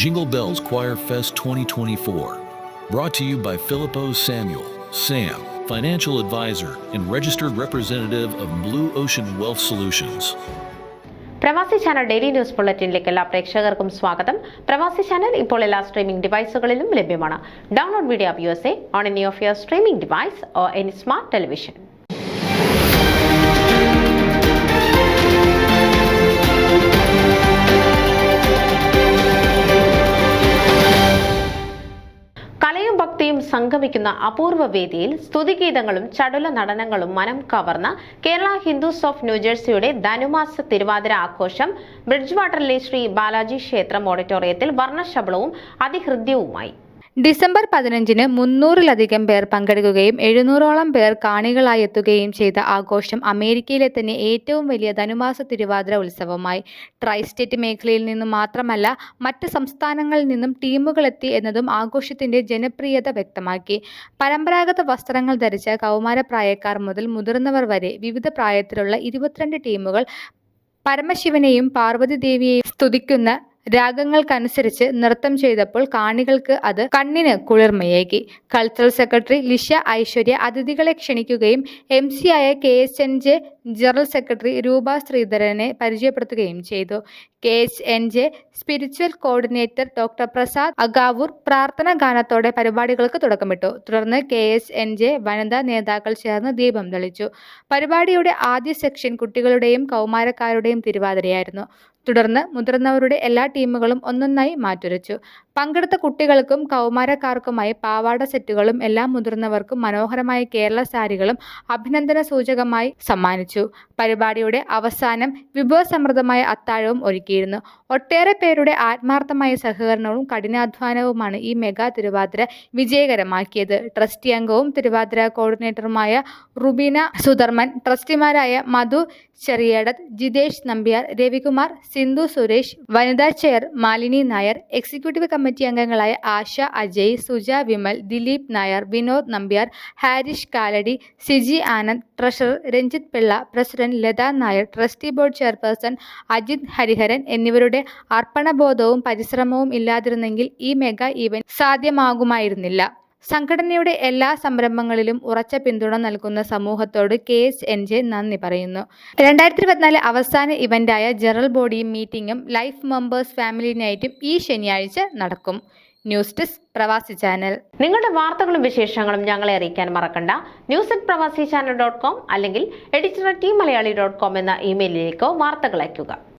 Jingle Bells Choir Fest 2024. Brought to you by Filippo Samuel, Sam, financial advisor and registered representative of Blue Ocean Wealth Solutions. പ്രവാസി channel daily news ബുള്ളറ്റിനിലേക്ക് എല്ലാ പ്രേക്ഷകർക്കും സ്വാഗതം. പ്രവാസി channel ഇപ്പോൾ എല്ലാ streaming ഡിവൈസുകളിലും ലഭ്യമാണ്. Download video app USA on any of your streaming device or any smart television. കലയും ഭക്തിയും സംഗമിക്കുന്ന അപൂർവ വേദിയിൽ സ്തുതിഗീതങ്ങളും ചടുല നടനങ്ങളും മനം കവർന്ന കേരള ഹിന്ദുസ് ഓഫ് ന്യൂജേഴ്സിയുടെ ധനുമാസ തിരുവാതിര ആഘോഷം ബ്രിഡ്ജ് വാട്ടറിലെ ശ്രീ ബാലാജി ക്ഷേത്രം ഓഡിറ്റോറിയത്തിൽ വർണ്ണശബളവും അതിഹൃദ്യവുമായി. ഡിസംബർ 15-ന് 300-ലധികം പേർ പങ്കെടുക്കുകയും 700-ഓളം പേർ കാണികളായി എത്തുകയും ചെയ്ത ആഘോഷം അമേരിക്കയിലെ തന്നെ ഏറ്റവും വലിയ ധനുമാസ തിരുവാതിര ഉത്സവമായി. ട്രൈ സ്റ്റേറ്റ് മേഖലയിൽ നിന്നും മാത്രമല്ല മറ്റ് സംസ്ഥാനങ്ങളിൽ നിന്നും ടീമുകളെത്തി എന്നതും ആഘോഷത്തിന്റെ ജനപ്രിയത വ്യക്തമാക്കി. പരമ്പരാഗത വസ്ത്രങ്ങൾ ധരിച്ച കൗമാരപ്രായക്കാർ മുതൽ മുതിർന്നവർ വരെ വിവിധ പ്രായത്തിലുള്ള 22 ടീമുകൾ പരമശിവനെയും പാർവതി ദേവിയെയും സ്തുതിക്കുന്ന രാഗങ്ങൾക്കനുസരിച്ച് നൃത്തം ചെയ്തപ്പോൾ കാണികൾക്ക് അത് കണ്ണിന് കുളിർമയേകി. കൾച്ചറൽ സെക്രട്ടറി ലിഷ ഐശ്വര്യ അതിഥികളെ ക്ഷണിക്കുകയും MC ആയ KSNJ ജനറൽ സെക്രട്ടറി രൂപ ശ്രീധരനെ പരിചയപ്പെടുത്തുകയും ചെയ്തു. KSNJ spiritual coordinator doctor Prasad Agavoor പ്രാർത്ഥന ഗാനത്തോടെ പരിപാടികൾക്ക് തുടക്കമിട്ടു. തുടർന്ന് KSNJ വനിതാ നേതാക്കൾ ചേർന്ന് ദീപം തെളിച്ചു. പരിപാടിയുടെ ആദ്യ സെക്ഷൻ കുട്ടികളുടെയും കൗമാരക്കാരുടെയും തിരുവാതിരയായിരുന്നു. തുടർന്ന് മുതിർന്നവരുടെ എല്ലാ ടീമുകളും ഒന്നൊന്നായി മാറ്റുരച്ചു. പങ്കെടുത്ത കുട്ടികൾക്കും കൗമാരക്കാർക്കുമായി പാവാട സെറ്റുകളും എല്ലാ മുതിർന്നവർക്കും മനോഹരമായ കേരള സാരികളും അഭിനന്ദന സൂചകമായി സമ്മാനിച്ചു. പരിപാടിയുടെ അവസാനം വിഭവസമൃദ്ധമായ അത്താഴവും ഒരുക്കിയിരുന്നു. ഒട്ടേറെ പേരുടെ ആത്മാർത്ഥമായ സഹകരണവും കഠിനാധ്വാനവുമാണ് ഈ മെഗാ തിരുവാതിര വിജയകരമാക്കിയത്. ട്രസ്റ്റി അംഗവും തിരുവാതിര കോർഡിനേറ്ററുമായ റുബീന സുധർമ്മൻ, ട്രസ്റ്റിമാരായ മധു ചെറിയടത്ത്, ജിതേഷ് നമ്പ്യാർ, രവികുമാർ, സിന്ധു സുരേഷ്, വനിതാ chair Malini Nair, executive committee അംഗങ്ങളായ Asha, Ajay, Suja Vimal, Dileep Nair, Vinod Nambiar, Harish Kalady, Siji Anand, treasurer Ranjith Pillai, president Latha Nair, trustee board chairperson Ajith Hariharan എന്നിവരുടെ അർപ്പണബോധവും പരിശ്രമവും ഇല്ലാതിരുന്നെങ്കിൽ ഈ മെഗാ ഇവന്റ് സാധ്യമാകുമായിരുന്നില്ല. സംഘടനയുടെ എല്ലാ സംരംഭങ്ങളിലും ഉറച്ച പിന്തുണ നൽകുന്ന സമൂഹത്തോട് KSNJ നന്ദി പറയുന്നു. 2024 അവസാന ഇവന്റായ ജനറൽ ബോഡി മീറ്റിംഗും ലൈഫ് മെമ്പേഴ്സ് ഫാമിലി നൈറ്റും ഈ ശനിയാഴ്ച നടക്കും. News desk Pravasi channel. നിങ്ങളുടെ വാർത്തകളും വിശേഷങ്ങളും ഞങ്ങളെ അറിയിക്കാൻ മറക്കണ്ട. news@pravasichannel.com അല്ലെങ്കിൽ editor@tmalayali.com എന്ന ഇമെയിലിലേക്കോ വാർത്തകൾ അയയ്ക്കുക.